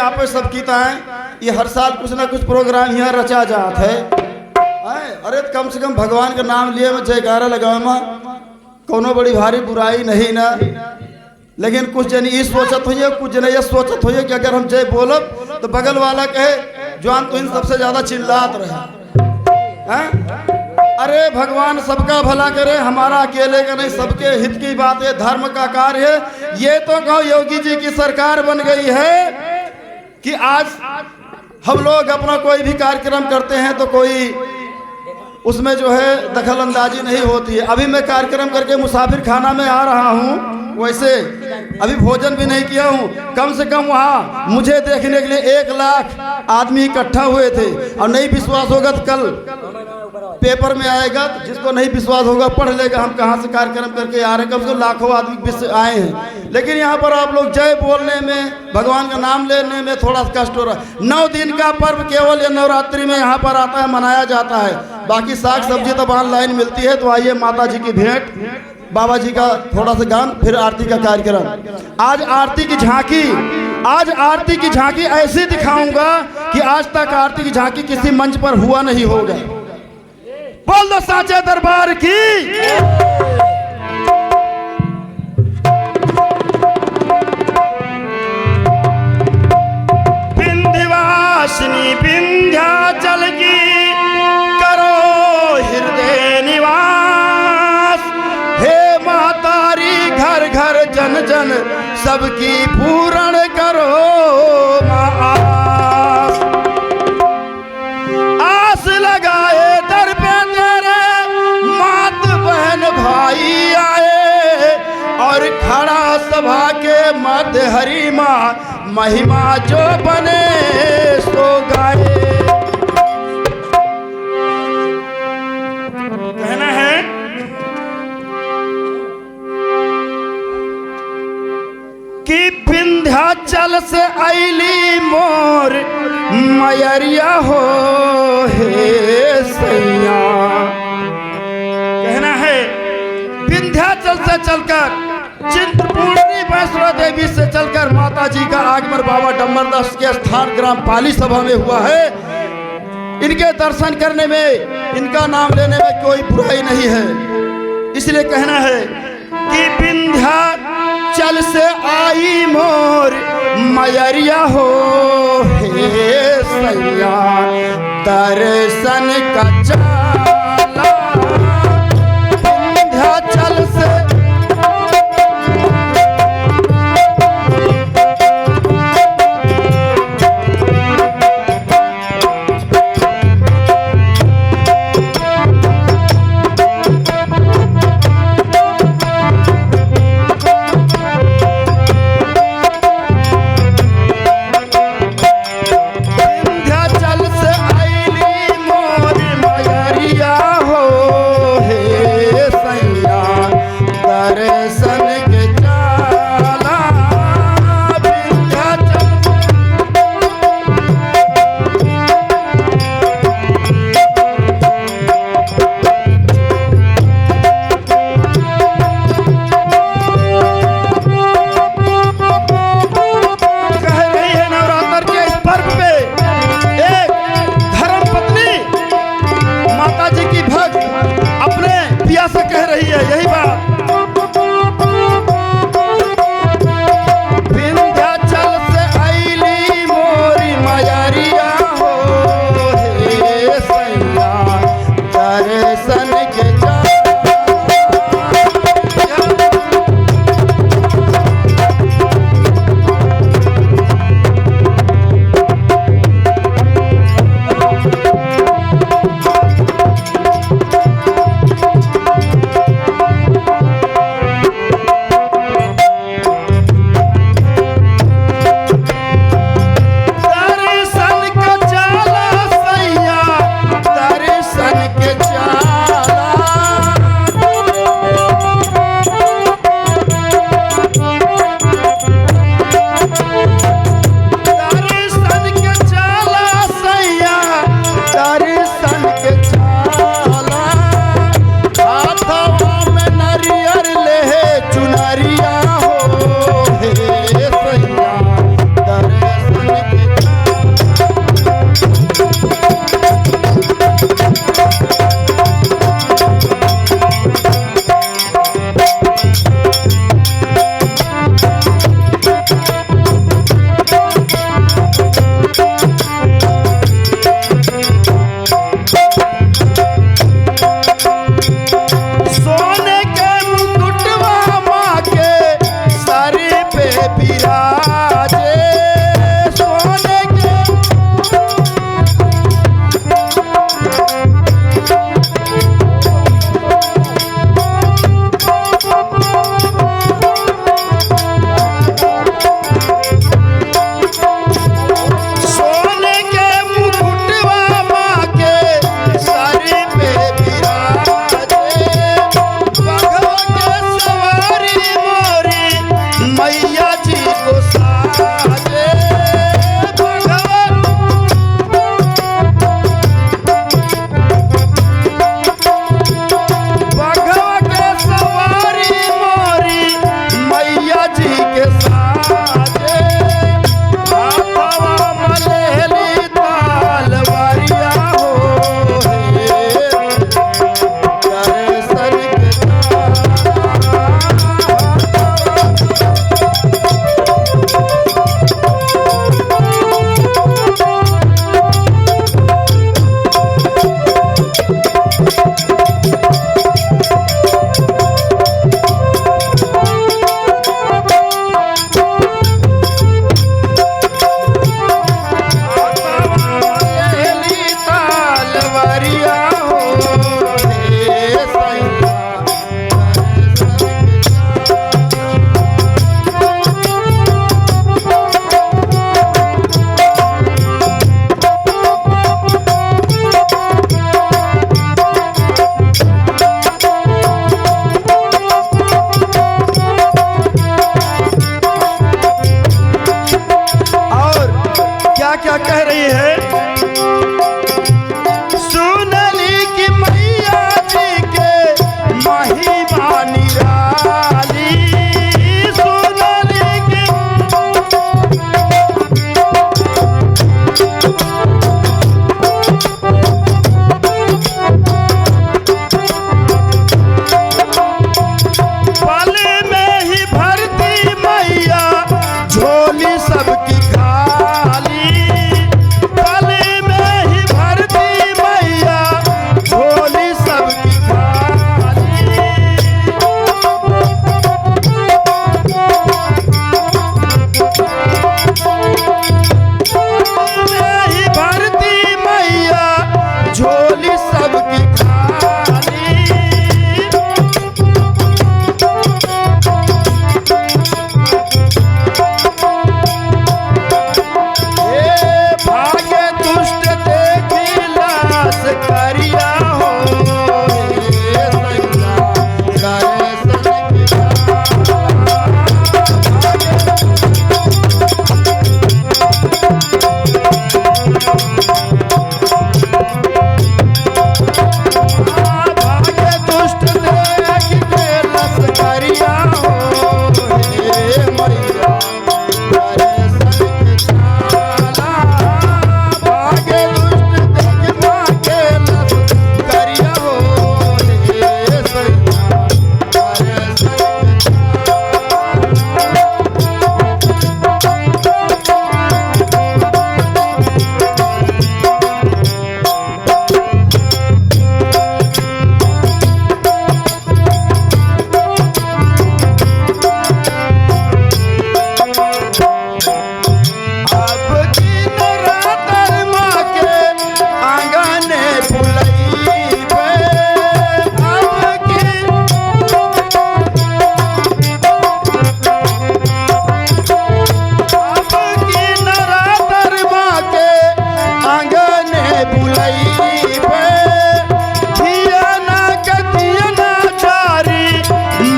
यहाँ पे सब कीता है, ये हर साल कुछ ना कुछ प्रोग्राम यहाँ रचा जात है। अरे कम से कम भगवान का नाम लिए में जयकारा लगावा, कोनो बड़ी भारी बुराई नहीं ना। लेकिन कुछ जन ये सोचत हुई, कुछ जन ये सोचत हुई कि अगर हम जय बोलब तो बगल वाला कहे जवान तो इन सबसे ज्यादा चिल्लात रहे। अरे भगवान सबका भला करे, हमारा अकेले का नहीं, सबके हित की बात है, धर्म का कार्य है। ये तो कहो योगी जी की सरकार बन गई है कि आज हम लोग अपना कोई भी कार्यक्रम करते हैं तो कोई उसमें जो है दखल अंदाजी नहीं होती है। अभी मैं कार्यक्रम करके मुसाफिर खाना में आ रहा हूँ, वैसे अभी भोजन भी नहीं किया हूँ। कम से कम वहाँ मुझे देखने के लिए 1 लाख आदमी इकट्ठा हुए थे। और नहीं विश्वास होगा तो कल पेपर में आएगा, जिसको नहीं विश्वास होगा पढ़ लेगा हम कहाँ से कार्यक्रम करके आ रहे हैं। कम से कम लाखों आदमी आए हैं, लेकिन यहाँ पर आप लोग जय बोलने में, भगवान का नाम लेने में थोड़ा सा कष्ट हो रहा है। 9 दिन का पर्व केवल ये नवरात्रि में यहाँ पर आता है, मनाया जाता है। बाकी साग सब्जी तो ऑनलाइन मिलती है। तो आइए माता जी की भेंट, बाबा जी का थोड़ा सा गान, फिर आरती का कार्यक्रम। आज आरती की झांकी, आज आरती की झांकी ऐसी दिखाऊंगा कि आज तक आरती की झांकी किसी मंच पर हुआ नहीं होगा। बोल दो साचे दरबार की। विंध्यवासिनी विंध्याचल की करो हृदय निवास। हे मातारी घर घर जन जन सबकी पूर्ण करो आस। आस लगाए दर पे तेरे मात बहन भाई आए, और खड़ा सभा के मध्य हरि माँ महिमा जो बने सो गाए। कहना है कि विंध्याचल से आईली मोर मयरिया हो हे सैया। कहना है विंध्याचल से चलकर, चिंतपूर्णी वैष्णो देवी से चलकर माता जी का आगमन बाबा डम्बरदास के स्थान ग्राम पाली सभा में हुआ है। इनके दर्शन करने में, इनका नाम लेने में कोई बुराई नहीं है। इसलिए कहना है कि विंध्याचल से आई मोर मयरिया हो हे सैया। दर्शन का चाला विंध्याचल से मयरिया क्या कह रही है? सुनली कि मैया जी के महिमा निराली, सुनली कि पल में ही भरती मैया झोली सबकी खाली, पल में ही भरती मैया झोली सबकी खाली। में ही भरती मैया झोली सबकी खाली। भाग्य दुष्ट देखी लाश करिया हो, हे सैया दर्शन की भाग्य दुष्ट देखी लाश करिया हो, हे मैया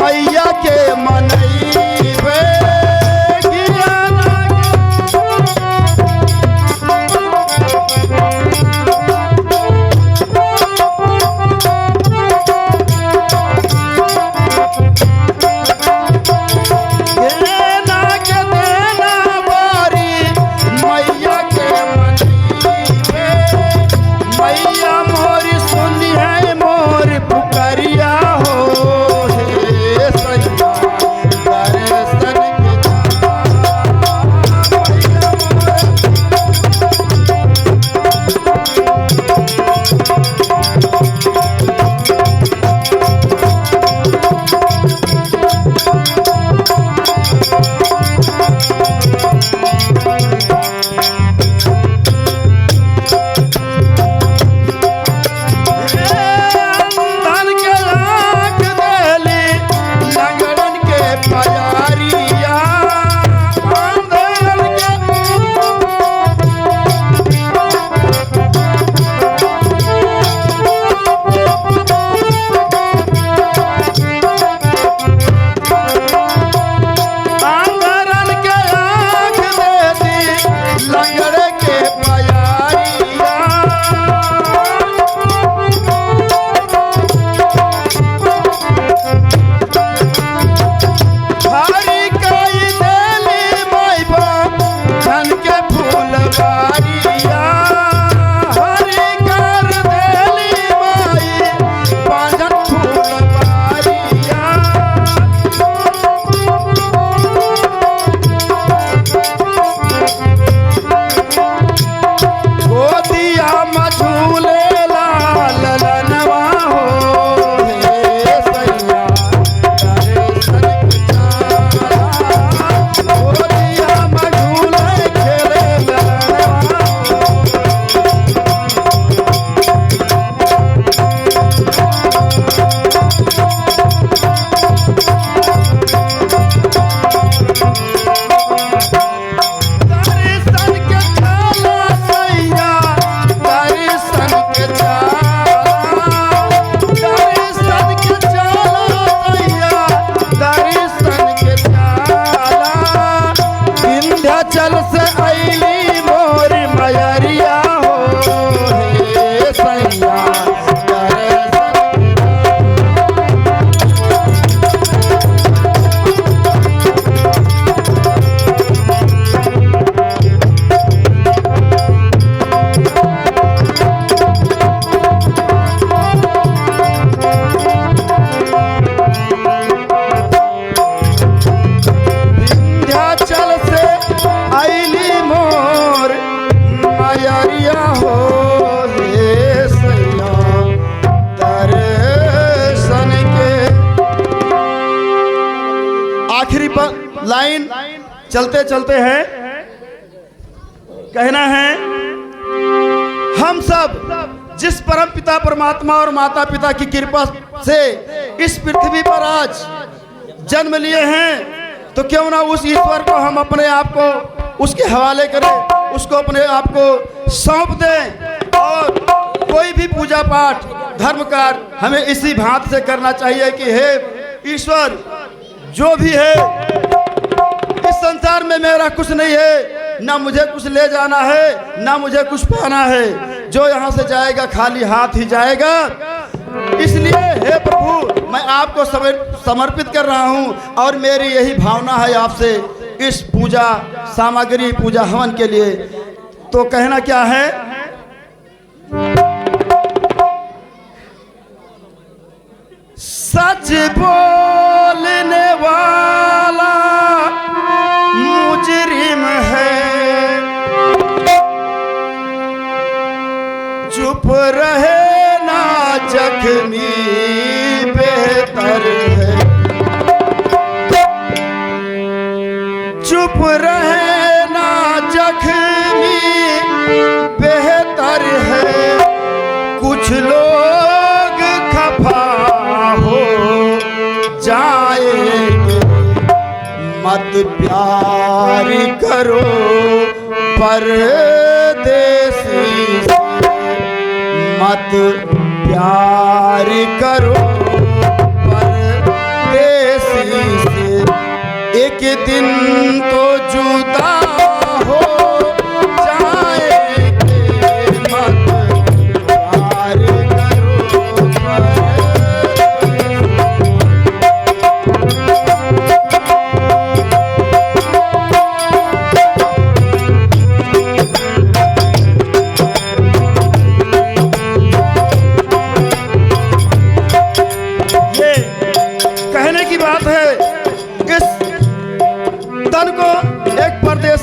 मैया के मनई बे मैया मोरी सुनी है मोर पुकरिया हो, हे सैया दर्शन चल से अली मोरी लाइन चलते चलते हैं, कहना है हम सब जिस परम पिता परमात्मा और माता पिता की कृपा से इस पृथ्वी पर आज जन्म लिए हैं, तो क्यों ना उस ईश्वर को हम अपने आप को उसके हवाले करें, उसको अपने आप को सौंप दें और कोई भी पूजा पाठ धर्म कार्य हमें इसी भांति से करना चाहिए कि हे ईश्वर, जो भी है इस संसार में मेरा कुछ नहीं है, ना मुझे कुछ ले जाना है ना मुझे कुछ पाना है, जो यहाँ से जाएगा खाली हाथ ही जाएगा। इसलिए हे प्रभु, मैं आपको समर्पित कर रहा हूँ और मेरी यही भावना है आपसे इस पूजा सामग्री पूजा हवन के लिए। तो कहना क्या है, सच बोलने वाला मुजरिम है, चुप रहे ना जख्मी बेहतर है, चुप रहे ना जख्मी बेहतर है, कुछ लोग खफा हो जाएंगे, मत प्यार करो परदेसी से, मत प्यार करो परदेसी से, एक दिन तो जुदा हो जाएंगे, मत प्यार करो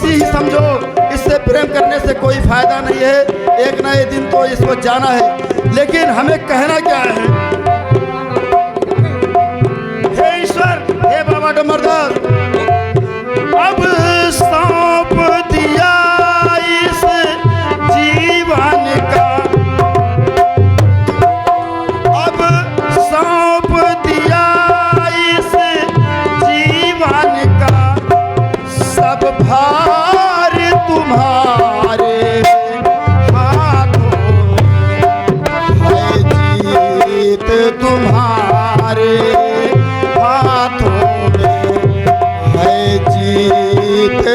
ही समझो, इससे प्रेम करने से कोई फायदा नहीं है, एक ना एक दिन तो इसको जाना है। लेकिन हमें कहना क्या है, हे ईश्वर, हे बाबा डमरदास, अब सौंप दिया इस जीवन का, अब सौंप दिया इस जीवन का, सब भार तुम्हारे हाथों में है, जीत तुम्हारे हाथों में है, जीत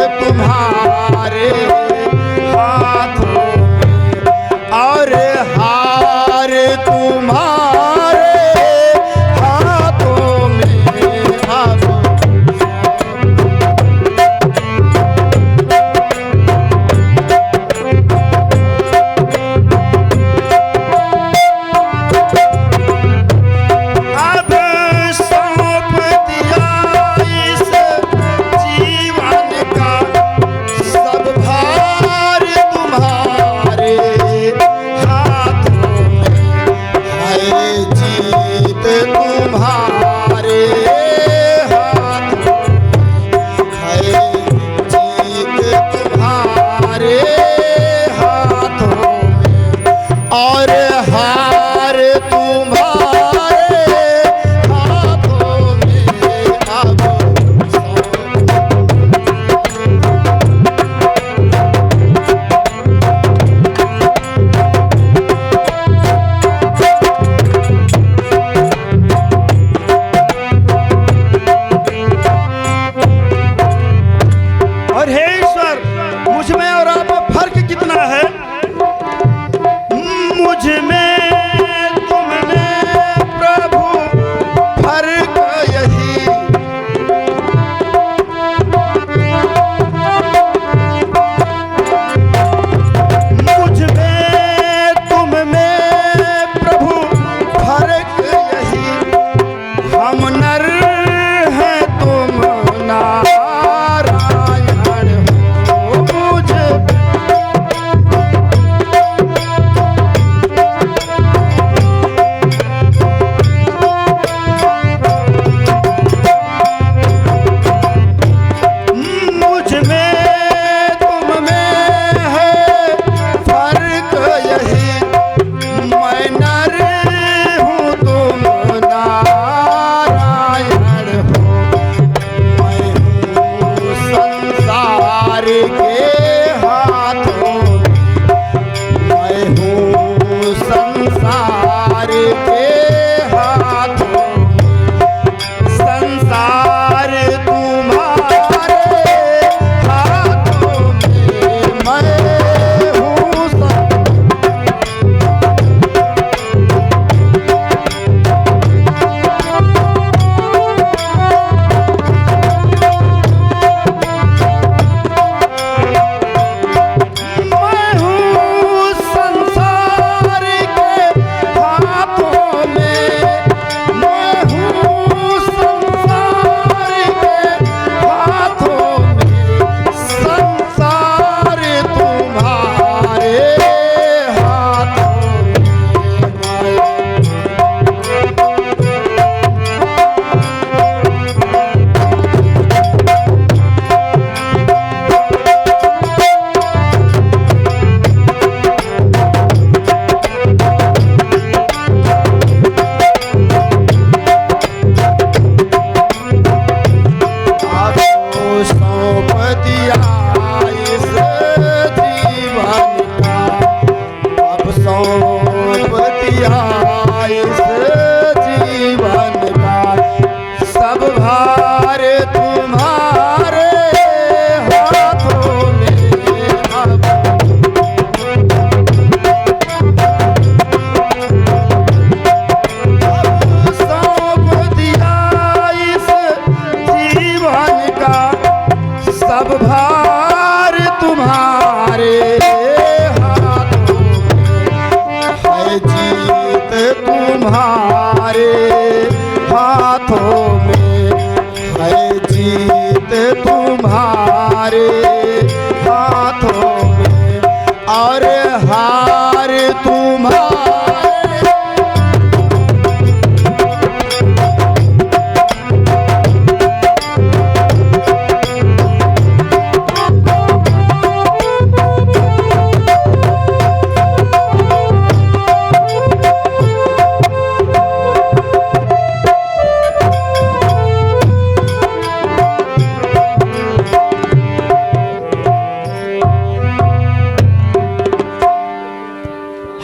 और हार तुम्हारे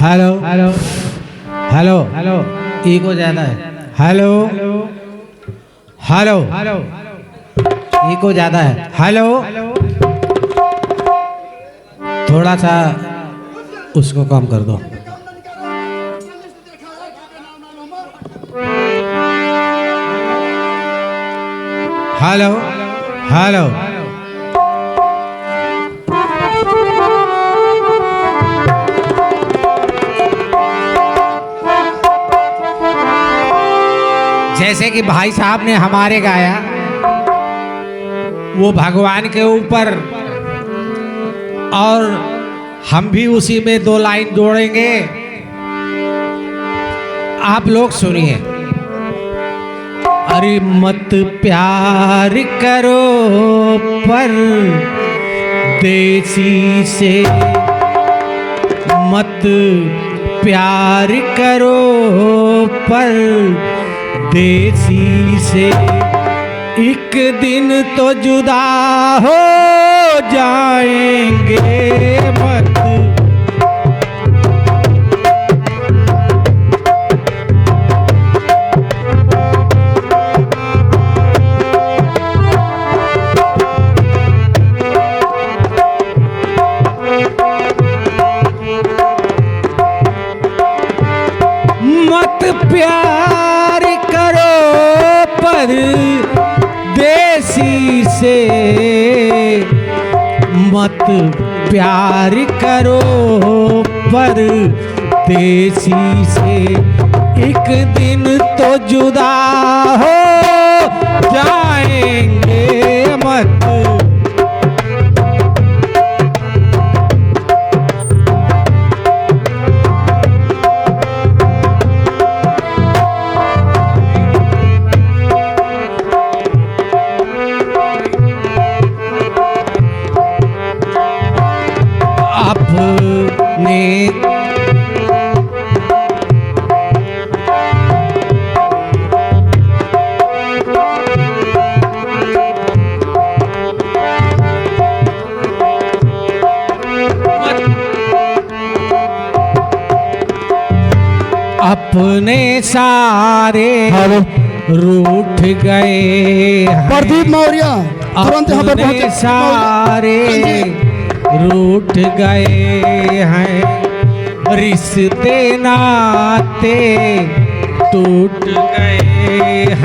hello hello hello hello ego ज्यादा है। हेलो हेलो हेलो ईगो ज्यादा है। हेलो थोड़ा सा उसको कम कर दो। हेलो हेलो जैसे कि भाई साहब ने हमारे गाया, वो भगवान के ऊपर, और हम भी उसी में दो लाइन जोड़ेंगे। आप लोग सुनिए। अरे मत प्यार करो पर देसी से, मत प्यार करो पर देसी से, एक दिन तो जुदा हो जाएंगे। मत मत प्यार करो पर देसी से, मत प्यार करो पर देसी से, एक दिन तो जुदा हो जाएंगे। मत अपने अपने सारे रूठ गए। प्रदीप मौर्य तुरंत यहाँ पर अपने सारे रूठ गए हैं, रिश्ते नाते टूट गए हैं।